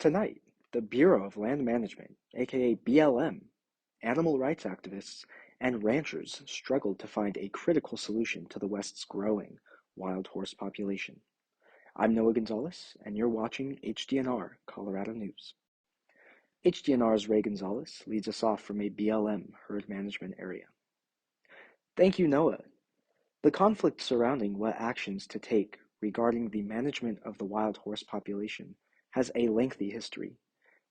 Tonight, the Bureau of Land Management, aka BLM, animal rights activists, and ranchers struggled to find a critical solution to the West's growing wild horse population. I'm Noah Gonzalez, and you're watching HDNR Colorado News. HDNR's Ray Gonzalez leads us off from a BLM herd management area. Thank you, Noah. The conflict surrounding what actions to take regarding the management of the wild horse population has a lengthy history.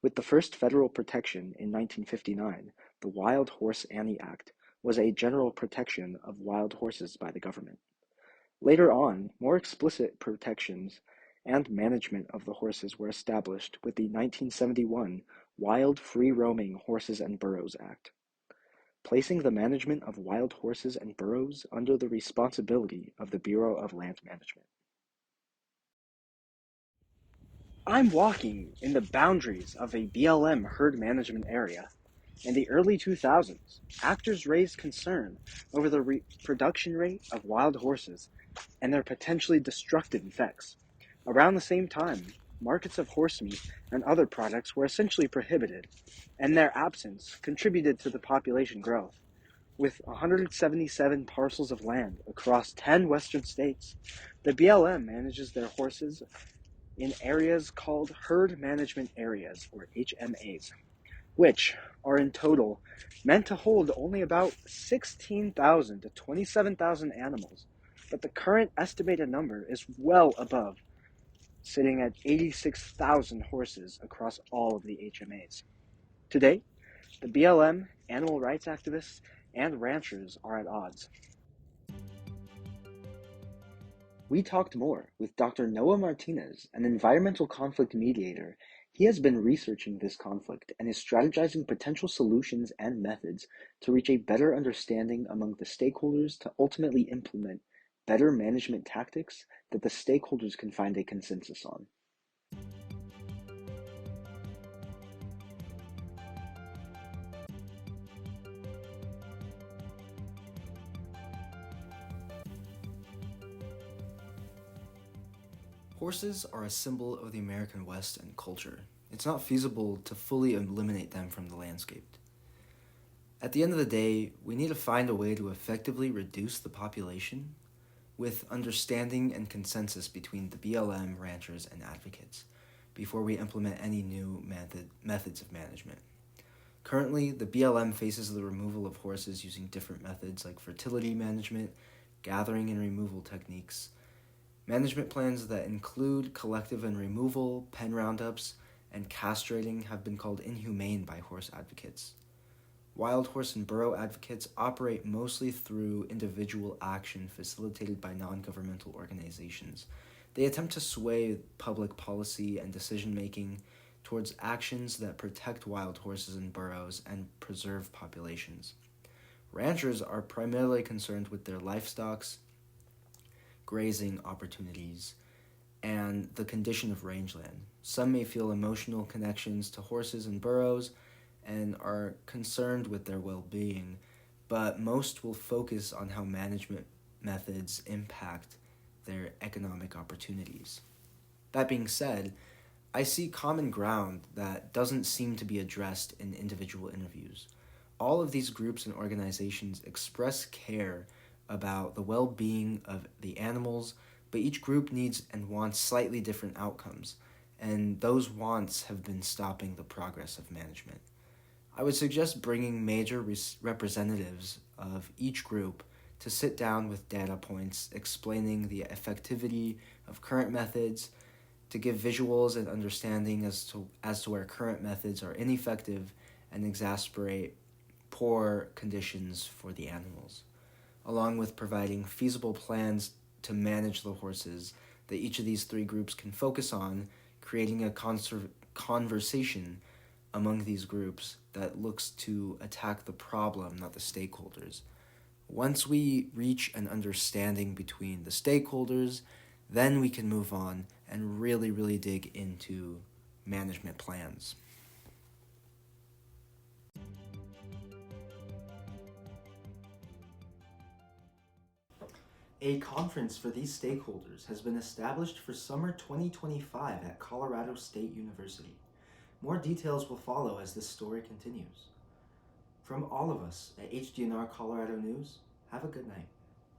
With the first federal protection in 1959, the Wild Horse Annie Act was a general protection of wild horses by the government. Later on, more explicit protections and management of the horses were established with the 1971 Wild Free-Roaming Horses and Burros Act, placing the management of wild horses and burros under the responsibility of the Bureau of Land Management. I'm walking in the boundaries of a BLM herd management area. In the early 2000s, actors raised concern over the reproduction rate of wild horses and their potentially destructive effects. Around the same time, markets of horse meat and other products were essentially prohibited, and their absence contributed to the population growth. With 177 parcels of land across 10 western states, the BLM manages their horses in areas called herd management areas, or HMAs, which are in total meant to hold only about 16,000 to 27,000 animals, but the current estimated number is well above, sitting at 86,000 horses across all of the HMAs. Today, the BLM, animal rights activists, and ranchers are at odds. We talked more with Dr. Noah Martinez, an environmental conflict mediator. He has been researching this conflict and is strategizing potential solutions and methods to reach a better understanding among the stakeholders to ultimately implement better management tactics that the stakeholders can find a consensus on. Horses are a symbol of the American West and culture. It's not feasible to fully eliminate them from the landscape. At the end of the day, we need to find a way to effectively reduce the population with understanding and consensus between the BLM, ranchers, and advocates before we implement any new methods of management. Currently, the BLM faces the removal of horses using different methods like fertility management, gathering and removal techniques, management plans that include collective and removal, pen roundups, and castrating have been called inhumane by horse advocates. Wild horse and burro advocates operate mostly through individual action facilitated by non-governmental organizations. They attempt to sway public policy and decision-making towards actions that protect wild horses and burros and preserve populations. Ranchers are primarily concerned with their livestocks, grazing opportunities, and the condition of rangeland. Some may feel emotional connections to horses and burros and are concerned with their well-being, but most will focus on how management methods impact their economic opportunities. That being said, I see common ground that doesn't seem to be addressed in individual interviews. All of these groups and organizations express care about the well-being of the animals, but each group needs and wants slightly different outcomes, and those wants have been stopping the progress of management. I would suggest bringing major representatives of each group to sit down with data points explaining the effectivity of current methods, to give visuals and understanding as to where current methods are ineffective and exacerbate poor conditions for the animals, along with providing feasible plans to manage the horses that each of these three groups can focus on, creating a conversation among these groups that looks to attack the problem, not the stakeholders. Once we reach an understanding between the stakeholders, then we can move on and really dig into management plans. A conference for these stakeholders has been established for summer 2025 at Colorado State University. More details will follow as this story continues. From all of us at HDNR Colorado News, have a good night.